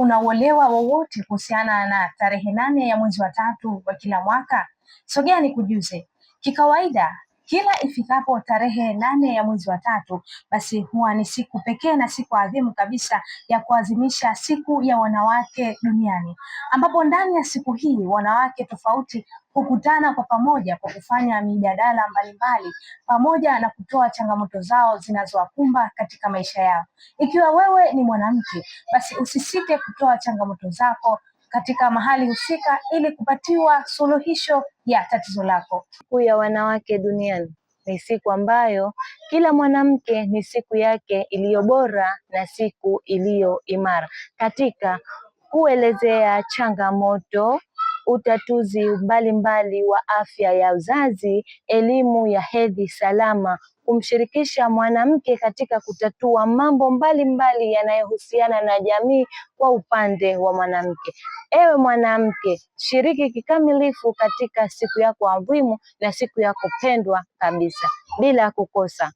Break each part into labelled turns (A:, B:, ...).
A: una uelewa wowote kuhusiana na tarehe 8 ya mwezi wa 3 wa kila mwaka? Sogea nikujuze. Kikawaida kila ifikapo tarehe 8 ya mwezi wa 3, basi huwa ni siku pekee na siku adhimu kabisa ya kuadhimisha siku ya wanawake duniani, ambapo ndani ya siku hii wanawake tofauti hukutana kwa pamoja kwa kufanya mijadala mbalimbali pamoja na kutoa changamoto zao zinazowakumba katika maisha yao. Ikiwa wewe ni mwanamke, basi usisite kutoa changamoto zako katika mahali husika ili kupatiwa suluhisho ya tatizo lako.
B: Siku ya wanawake duniani ni siku ambayo kila mwanamke ni siku yake iliyo bora na siku iliyo imara katika kuelezea changamoto, utatuzi mbalimbali wa afya ya uzazi, elimu ya hedhi salama, kumshirikisha mwanamke katika kutatua mambo mbalimbali yanayohusiana na jamii kwa upande wa mwanamke. Ewe mwanamke, shiriki kikamilifu katika siku yako adhimu na siku yako pendwa kabisa bila kukosa.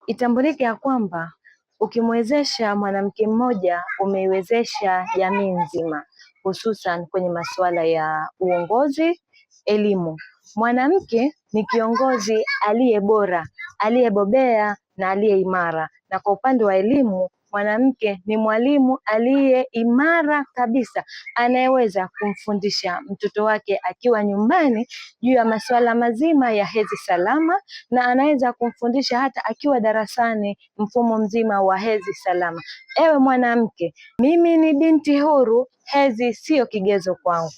B: Itambulike ya kwamba ukimwezesha mwanamke mmoja umeiwezesha jamii nzima, hususan kwenye masuala ya uongozi, elimu. Mwanamke ni kiongozi aliye bora, aliyebobea na aliye imara. Na kwa upande wa elimu, mwanamke ni mwalimu aliye imara kabisa, anayeweza kumfundisha mtoto wake akiwa nyumbani juu ya masuala mazima ya hedhi salama, na anaweza kumfundisha hata akiwa darasani mfumo mzima wa hedhi salama. Ewe mwanamke, mimi ni binti huru, hedhi sio kigezo kwangu.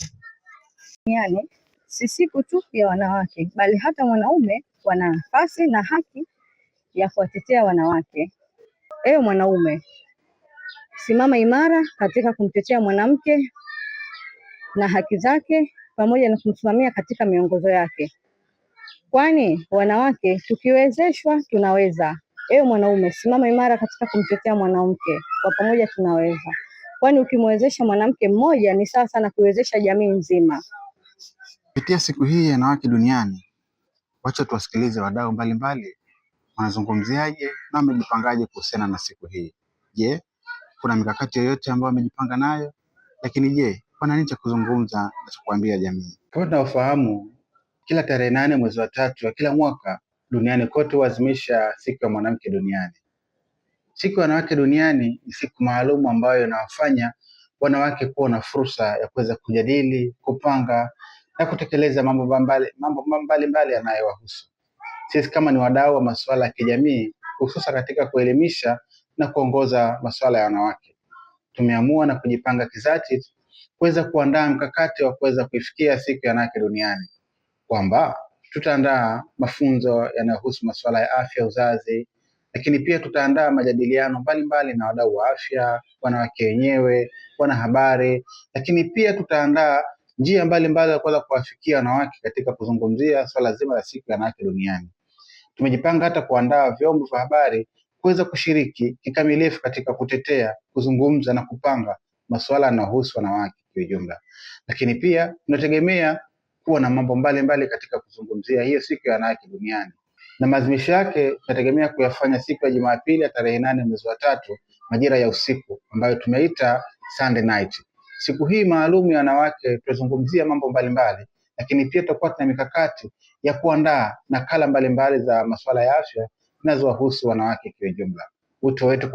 C: Yani, si siku tu ya wanawake, bali hata wanaume wana nafasi na haki ya kuwatetea wanawake. Ewe mwanaume, simama imara katika kumtetea mwanamke na haki zake pamoja na kumsimamia katika miongozo yake, kwani wanawake tukiwezeshwa tunaweza. Ewe mwanaume, simama imara katika kumtetea mwanamke, kwa pamoja tunaweza, kwani ukimwezesha mwanamke mmoja ni sawa sana kuwezesha jamii nzima.
D: Kupitia siku hii ya wanawake duniani, wacha tuwasikilize wadau mbalimbali wanazungumziaje na wamejipangaje kuhusiana na siku hii. Je, kuna mikakati yoyote ambayo wamejipanga nayo? Lakini je, wana nini cha kuzungumza na cha kuambia jamii? Kama tunavyofahamu, kila tarehe 8 mwezi wa 3 wa kila mwaka duniani kote huadhimisha siku ya mwanamke duniani. Siku ya wanawake duniani ni siku maalum ambayo inawafanya wanawake kuwa na fursa ya kuweza kujadili, kupanga na kutekeleza mambo mbalimbali yanayowahusu. Sisi kama ni wadau wa masuala ya kijamii, hususa katika kuelimisha na kuongoza masuala ya wanawake, tumeamua na kujipanga kizati kuweza kuandaa mkakati wa kuweza kuifikia siku ya wanawake duniani, kwamba tutaandaa mafunzo yanayohusu masuala ya afya uzazi, lakini pia tutaandaa majadiliano mbalimbali na wadau wa afya, wanawake wenyewe, wanahabari, lakini pia tutaandaa njia mbalimbali za kuweza kuwafikia wanawake katika kuzungumzia swala zima la siku ya wanawake duniani. Tumejipanga hata kuandaa vyombo vya habari kuweza kushiriki kikamilifu katika kutetea, kuzungumza na kupanga masuala yanayohusu wanawake kwa ujumla. Lakini pia tunategemea kuwa na mambo mbalimbali katika kuzungumzia hiyo siku ya wanawake duniani, na maadhimisho yake tunategemea kuyafanya siku ya Jumapili ya tarehe 8 mwezi wa 3 majira ya usiku, ambayo tumeita Sunday night. Siku hii maalum ya wanawake tutazungumzia mambo mbalimbali, lakini pia tutakuwa tuna mikakati ya kuandaa nakala mbalimbali za masuala ya afya zinazowahusu wanawake kwa ujumla. Wito wetu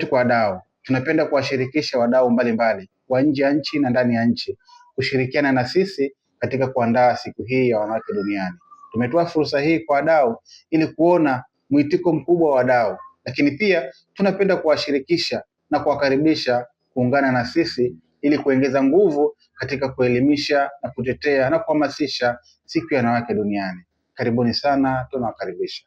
D: kwa wadau, tunapenda kuwashirikisha wadau mbalimbali wa nje ya nchi na ndani ya nchi kushirikiana na sisi katika kuandaa siku hii ya wanawake duniani. Tumetoa fursa hii kwa wadau ili kuona mwitiko mkubwa wa wadau, lakini pia tunapenda kuwashirikisha na kuwakaribisha kuungana na sisi ili kuongeza nguvu katika kuelimisha na kutetea na kuhamasisha siku ya wanawake duniani. Karibuni sana, tunawakaribisha.